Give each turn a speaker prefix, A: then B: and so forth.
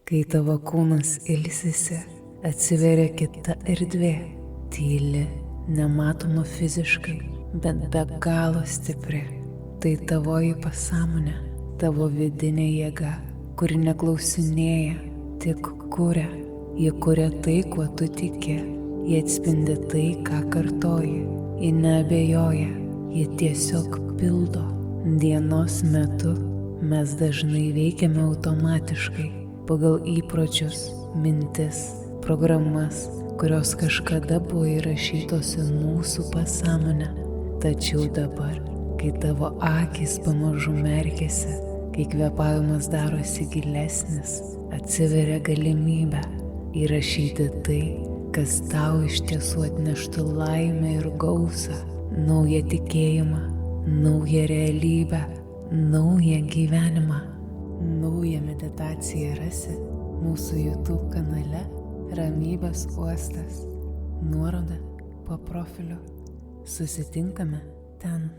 A: Kai tavo kūnas ilsisi, atsiveria kita erdvė, tyli, nematoma fiziškai, bet be galo stipri. Tai tavoji pasąmonė, tavo vidinė jėga, kuri neklausinėja, tik kuria. Ji kuria tai, kuo tu tiki, ji atspindi tai, ką kartoji, ji neabejoja, ji tiesiog pildo. Dienos metu mes dažnai veikiame automatiškai, pagal įpročius, mintis, programas, kurios kažkada buvo įrašytos į mūsų pasąmonę. Tačiau dabar, kai tavo akys pamažu merkėsi, kai kvėpavimas darosi gilesnis, atsiveria galimybė įrašyti tai, kas tau iš tiesų atneštų laimę ir gausą, naują tikėjimą, naują realybę, naują gyvenimą. Naują meditaciją rasi mūsų YouTube kanale Ramybės uostas. Nuoroda po profiliu. Susitinkame ten.